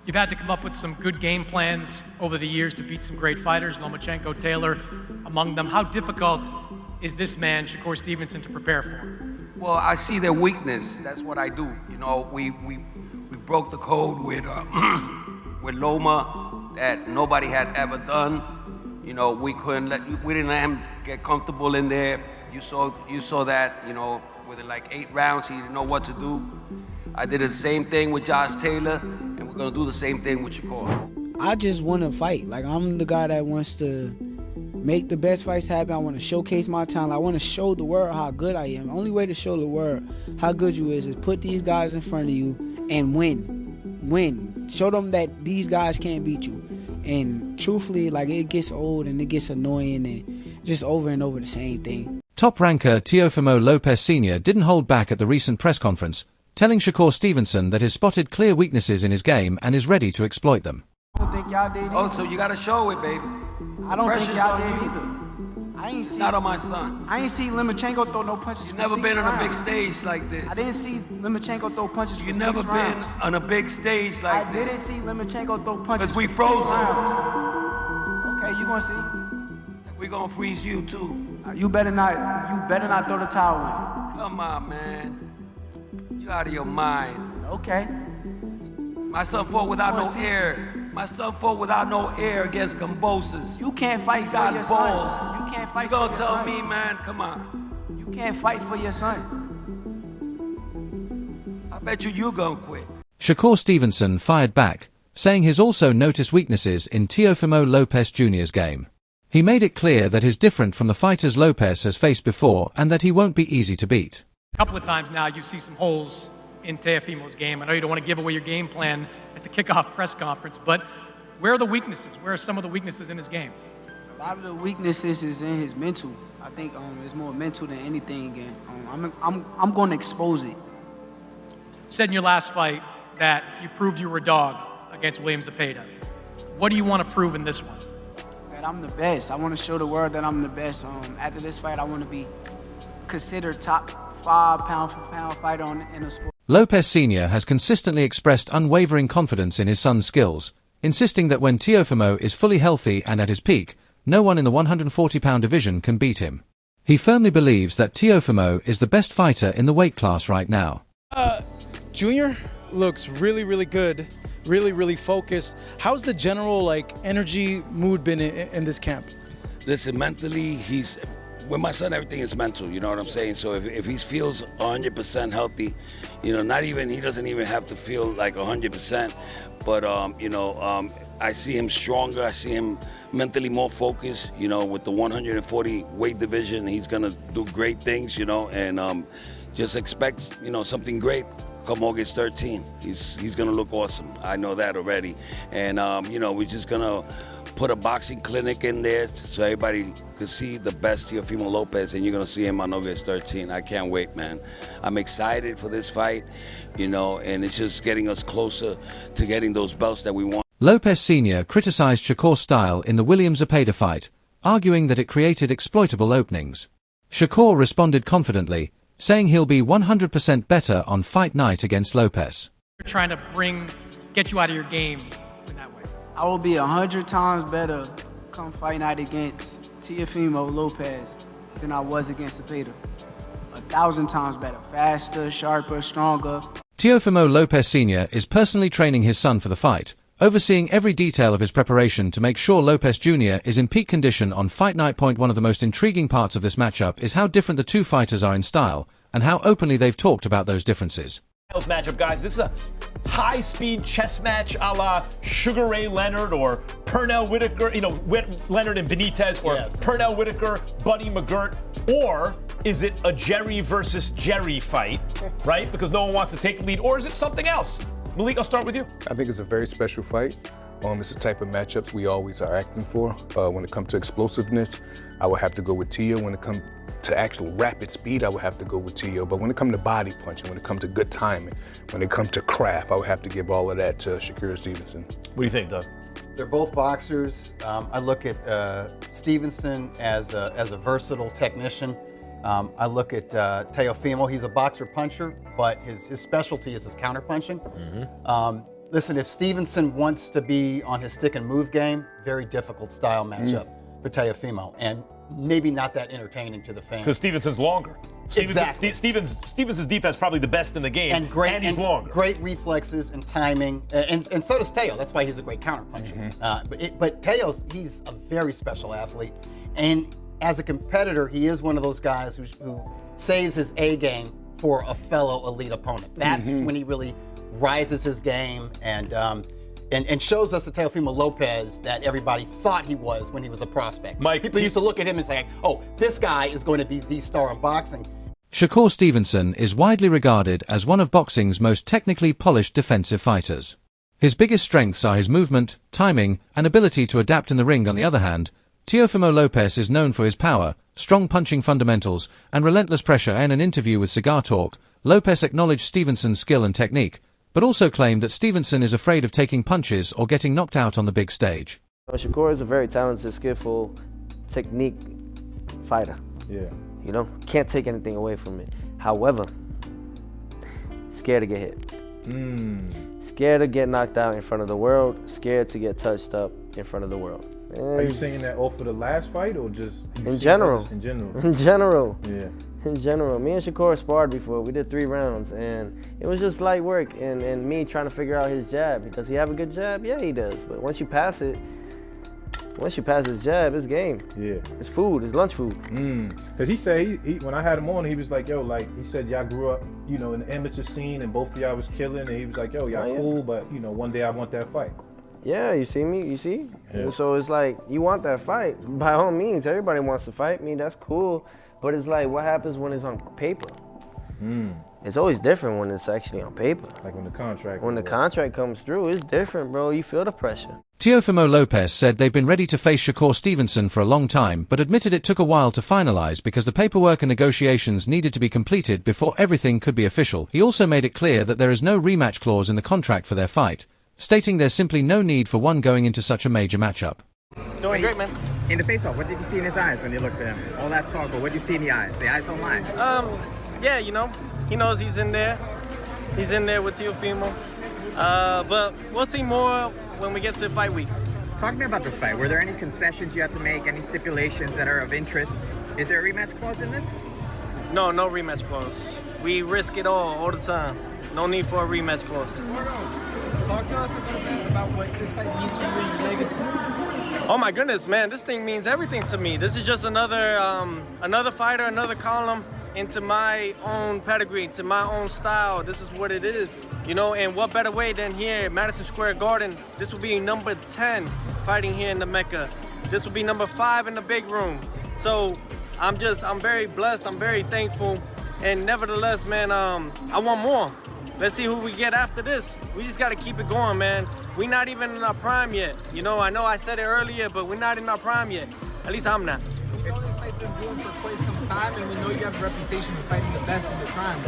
You've had to come up with some good game plans over the years to beat some great fighters, Lomachenko, Taylor, among them. How difficult is this man, Shakur Stevenson, to prepare for? Well, I see their weakness. That's what I do. You know, we broke the code with with Loma that nobody had ever done. You know, we didn't let him get comfortable in there. You saw that. You know, within like 8 rounds, he didn't know what to do. I did the same thing with Josh Taylor, and we're gonna do the same thing with Shakur. I just want to fight. Like, I'm the guy that wants to make the best fights happen. I want to showcase my talent. I want to show the world how good I am. The only way to show the world how good you is put these guys in front of you and win. Show them that these guys can't beat you. And truthfully, like, it gets old and it gets annoying and just over and over the same thing. Top ranker Teofimo Lopez Sr. didn't hold back at the recent press conference, telling Shakur Stevenson that he's spotted clear weaknesses in his game and is ready to exploit them. I don't think y'all did either. Oh, so you gotta show it, baby. I don't think y'all did you. either. I ain't see. Not on my son. I ain't see Lomachenko throw no punches. You've for never 6 been on a big rounds. stage like this. I didn't see Lomachenko throw punches You've for never 6 been rounds. on a big stage like I this. didn't see Lomachenko throw punches 'Cause we for 6 froze him. rounds. Okay, you gonna see? We're gonna freeze you too. You better not throw the towel in. Come on, man. You out of your mind. Okay. My son fought without no see? air. My son fought without no air against Cambosis. You can't fight for got your balls. son. You can't fight You for gonna your tell son. me, man? Come on. You can't fight for your son. I bet you gonna quit. Shakur Stevenson fired back, saying he's also noticed weaknesses in Teofimo Lopez Jr.'s game. He made it clear that he's different from the fighters Lopez has faced before and that he won't be easy to beat. A couple of times now you see some holes in Teofimo's game. I know you don't want to give away your game plan at the kickoff press conference, but where are the weaknesses? Where are some of the weaknesses in his game? A lot of the weaknesses is in his mental. I think it's more mental than anything, and I'm going to expose it. You said in your last fight that you proved you were a dog against William Zepeda. What do you want to prove in this one? That I'm the best. I want to show the world that I'm the best. After this fight, I want to be considered top 5 pound-for-pound fighter in the sport. Lopez Sr. has consistently expressed unwavering confidence in his son's skills, insisting that when Teofimo is fully healthy and at his peak, no one in the 140-pound division can beat him. He firmly believes that Teofimo is the best fighter in the weight class right now. Junior looks really, really good, really focused. How's the general energy mood been in this camp? Listen, mentally, with my son, everything is mental, you know what I'm saying? So if he feels 100% healthy, you know, he doesn't even have to feel like 100%, but, I see him stronger. I see him mentally more focused, you know, with the 140 weight division. He's going to do great things, you know, and just expect, you know, something great come August 13. He's going to look awesome. I know that already. And, we're just going to put a boxing clinic in there so everybody could see the best Teofimo Lopez, and you're going to see him on August 13. I can't wait, man. I'm excited for this fight, you know, and it's just getting us closer to getting those belts that we want. Lopez Sr. criticized Shakur's style in the William Zepeda fight, arguing that it created exploitable openings. Shakur responded confidently, saying he'll be 100% better on fight night against Lopez. We're trying to get you out of your game in that way. I will be 100 times better come fight night against Teofimo Lopez than I was against Zepeda. 1,000 times better. Faster, sharper, stronger. Teofimo Lopez Sr. is personally training his son for the fight, overseeing every detail of his preparation to make sure Lopez Jr. is in peak condition on fight night. One of the most intriguing parts of this matchup is how different the two fighters are in style, and how openly they've talked about those differences. Matchup, guys. This is a high-speed chess match a la Sugar Ray Leonard or Pernell Whitaker, Leonard and Benitez, or Pernell Whitaker, Buddy McGirt, or is it a Jerry versus Jerry fight, right? Because no one wants to take the lead, or is it something else? Malik, I'll start with you. I think it's a very special fight. It's the type of matchups we always are acting for. When it comes to explosiveness, I would have to go with Teo. When it comes to actual rapid speed, I would have to go with Teo. But when it comes to body punching, when it comes to good timing, when it comes to craft, I would have to give all of that to Shakur Stevenson. What do you think, Doug? They're both boxers. I look at Stevenson as a versatile technician. I look at Teofimo. He's a boxer puncher, but his specialty is his counter punching. Listen, if Stevenson wants to be on his stick and move game, very difficult style matchup for Teofimo, and maybe not that entertaining to the fans. Because Stevenson's longer. Exactly. Stevenson's defense probably the best in the game, and great, and he's longer. Great reflexes and timing, and so does Teo. That's why he's a great counterpuncher. But Teo's, he's a very special athlete, and as a competitor, he is one of those guys who saves his A game for a fellow elite opponent. That's when he really rises his game and shows us the Teofimo Lopez that everybody thought he was when he was a prospect. People used to look at him and say, oh, this guy is going to be the star in boxing. Shakur Stevenson is widely regarded as one of boxing's most technically polished defensive fighters. His biggest strengths are his movement, timing, and ability to adapt in the ring. On the other hand, Teofimo Lopez is known for his power, strong punching fundamentals, and relentless pressure. In an interview with Cigar Talk, Lopez acknowledged Stevenson's skill and technique, but also claimed that Stevenson is afraid of taking punches or getting knocked out on the big stage. Shakur is a very talented, skillful, technique fighter. Yeah. You know, can't take anything away from it. However, scared to get hit. Scared to get knocked out in front of the world, scared to get touched up in front of the world. Are you saying that off of the last fight or just in general? In general. In general. Yeah. In general. Me and Shakur sparred before. We did 3 rounds, and it was just light work and me trying to figure out his jab. Does he have a good jab? Yeah, he does. But once you pass his jab, it's game. Yeah. It's food. It's lunch food. Because he said, he when I had him on, he was like, yo, like, he said, y'all grew up, you know, in the amateur scene, and both of y'all was killing, and he was like, yo, y'all cool, but, you know, one day I want that fight. Yeah, you see me? You see? Yeah. So it's like, you want that fight. By all means, everybody wants to fight me. That's cool. But it's like, what happens when it's on paper? It's always different when it's actually on paper. Like when the contract. When the contract comes through, it's different, bro. You feel the pressure. Teofimo Lopez said they've been ready to face Shakur Stevenson for a long time, but admitted it took a while to finalize because the paperwork and negotiations needed to be completed before everything could be official. He also made it clear that there is no rematch clause in the contract for their fight, stating there's simply no need for one going into such a major matchup. Doing great, man. In the face-off, what did you see in his eyes when you looked at him? All that talk, but what did you see in the eyes? The eyes don't lie. Yeah, you know, he knows he's in there. He's in there with Teofimo. But we'll see more when we get to fight week. Talk to me about this fight. Were there any concessions you had to make, any stipulations that are of interest? Is there a rematch clause in this? No, no rematch clause. We risk it all the time. No need for a rematch clause. Talk to us a little bit about what this fight means to you and your legacy. Oh my goodness, man, this thing means everything to me. This is just another fighter, another column into my own pedigree, to my own style. This is what it is, you know, and what better way than here at Madison Square Garden. This will be number 10 fighting here in the Mecca. This will be number 5 in the big room. So I'm very blessed, I'm very thankful, and nevertheless, man, I want more. Let's see who we get after this. We just got to keep it going, man. We're not even in our prime yet. You know I said it earlier, but we're not in our prime yet. At least I'm not. We know this fight's been brewing for quite some time, and we know you have a reputation of fighting the best in your prime.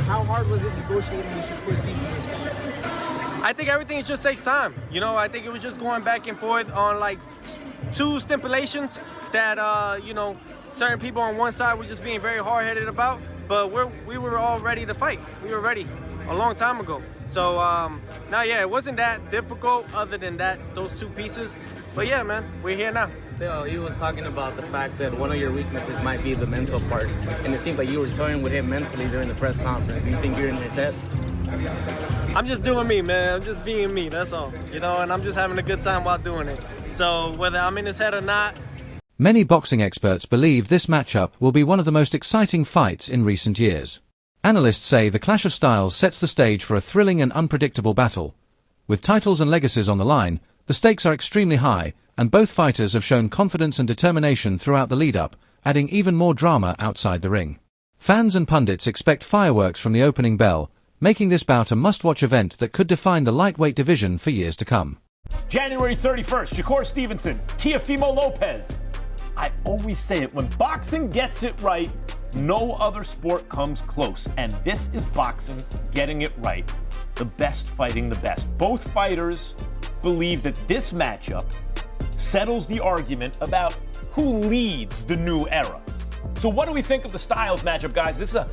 How hard was it negotiating with Shakur Stevenson this fight? I think everything just takes time. You know, I think it was just going back and forth on like 2 stipulations that, you know, certain people on one side were just being very hard-headed about. But we were all ready to fight. We were ready a long time ago. So now, yeah, it wasn't that difficult other than those 2 pieces. But yeah, man, we're here now. Theo, he was talking about the fact that one of your weaknesses might be the mental part. And it seemed like you were toying with him mentally during the press conference. Do you think you're in his head? I'm just doing me, man. I'm just being me, that's all. You know, and I'm just having a good time while doing it. So whether I'm in his head or not. Many boxing experts believe this matchup will be one of the most exciting fights in recent years. Analysts say the clash of styles sets the stage for a thrilling and unpredictable battle. With titles and legacies on the line, the stakes are extremely high, and both fighters have shown confidence and determination throughout the lead-up, adding even more drama outside the ring. Fans and pundits expect fireworks from the opening bell, making this bout a must-watch event that could define the lightweight division for years to come. January 31st, Shakur Stevenson, Teofimo Lopez. I always say it, when boxing gets it right, no other sport comes close. And this is boxing getting it right. The best fighting the best. Both fighters believe that this matchup settles the argument about who leads the new era. So what do we think of the styles matchup, guys? This is a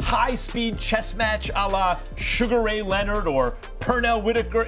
high-speed chess match a la Sugar Ray Leonard or Pernell Whitaker,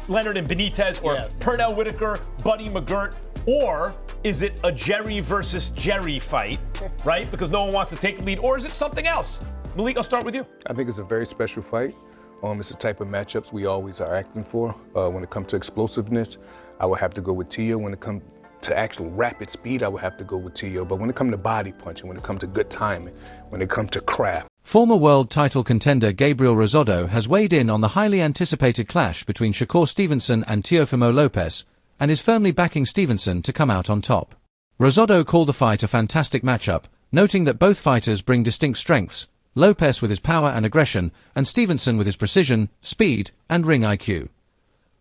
Leonard and Benitez, or Pernell Whitaker, Buddy McGirt? Or is it a Jerry versus Jerry fight, right? Because no one wants to take the lead. Or is it something else? Malik, I'll start with you. I think it's a very special fight. It's the type of matchups we always are acting for. When it comes to explosiveness, I would have to go with Tia. When it comes to actual rapid speed, I would have to go with Tia. But when it comes to body punching, when it comes to good timing, when it comes to craft. Former world title contender Gabriel Rosado has weighed in on the highly anticipated clash between Shakur Stevenson and Teofimo Lopez, and is firmly backing Stevenson to come out on top. Rosado called the fight a fantastic matchup, noting that both fighters bring distinct strengths, Lopez with his power and aggression, and Stevenson with his precision, speed, and ring IQ.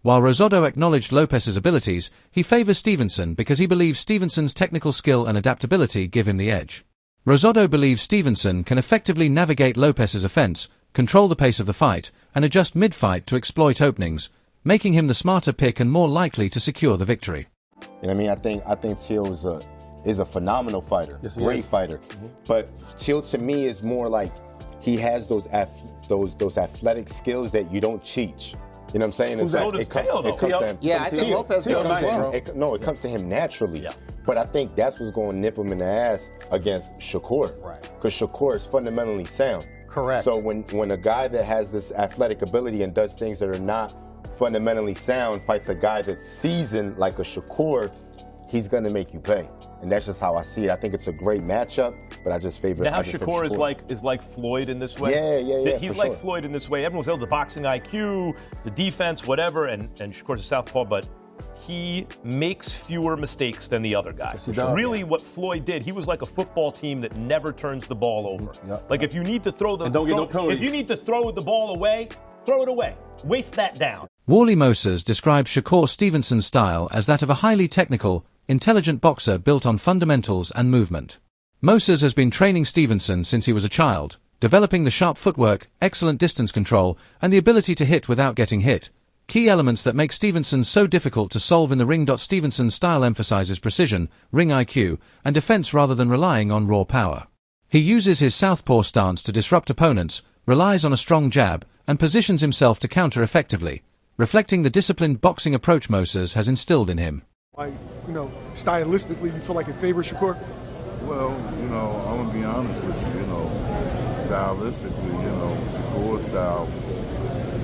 While Rosado acknowledged Lopez's abilities, he favors Stevenson because he believes Stevenson's technical skill and adaptability give him the edge. Rosado believes Stevenson can effectively navigate Lopez's offense, control the pace of the fight, and adjust mid-fight to exploit openings, making him the smarter pick and more likely to secure the victory. You know what I mean? I think Teal is a phenomenal fighter, great fighter. But Teal to me is more like he has those athletic skills that you don't teach. You know what I'm saying? It's like it comes to him. Yeah, I think Lopez goes well. It comes to him naturally. Yeah. But I think that's what's going to nip him in the ass against Shakur. Right. Because Shakur is fundamentally sound. Correct. So when a guy that has this athletic ability and does things that are not fundamentally sound fights a guy that's seasoned like a Shakur, he's going to make you pay. And that's just how I see it. I think it's a great matchup, but I just favor. Now, how Shakur is like Floyd in this way. Yeah. He's like Floyd in this way. Everyone's able to boxing IQ, the defense, whatever, and Shakur's a southpaw, but he makes fewer mistakes than the other guys. Really, what Floyd did, he was like a football team that never turns the ball over. Like if you need to throw the if you need to throw the ball away, throw it away. Waste that down. Wally Moses described Shakur Stevenson's style as that of a highly technical, intelligent boxer built on fundamentals and movement. Moses has been training Stevenson since he was a child, developing the sharp footwork, excellent distance control, and the ability to hit without getting hit, key elements that make Stevenson so difficult to solve in the ring. Stevenson's style emphasizes precision, ring IQ, and defense rather than relying on raw power. He uses his southpaw stance to disrupt opponents, relies on a strong jab, and positions himself to counter effectively, reflecting the disciplined boxing approach Moses has instilled in him. Like, stylistically, you feel like it favors Shakur? Well, I'm going to be honest with you, stylistically, Shakur's style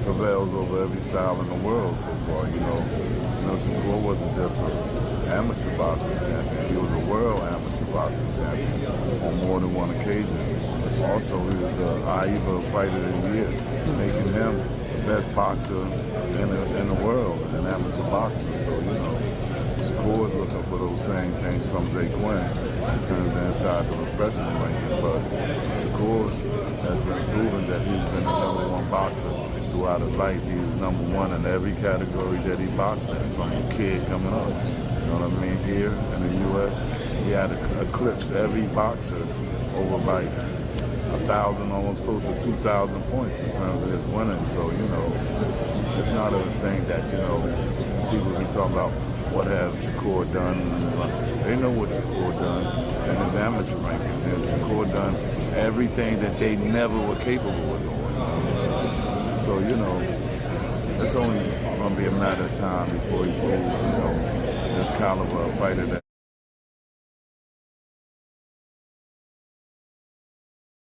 prevails over every style in the world so far, Shakur wasn't just an amateur boxing champion, he was a world amateur boxing champion on more than one occasion. Also, he was the AIBA Fighter of the Year, making him the best boxer in the world, an amateur boxer, so, Shakur is looking for those same things from Jay Quinn in terms of inside the professional ranking, but Shakur has been proven that he's been the #1 boxer throughout his life. He was #1 in every category that he boxed in, from a kid coming up. You know what I mean? Here in the U.S., he had to eclipse every boxer over like 1,000, almost close to 2,000 points in terms of his winning. So, it's not a thing that, people be talking about what have Shakur done. They know what Shakur done in his amateur ranking. And Shakur done everything that they never were capable of doing. So, it's only going to be a matter of time before he proves, this caliber of fighter that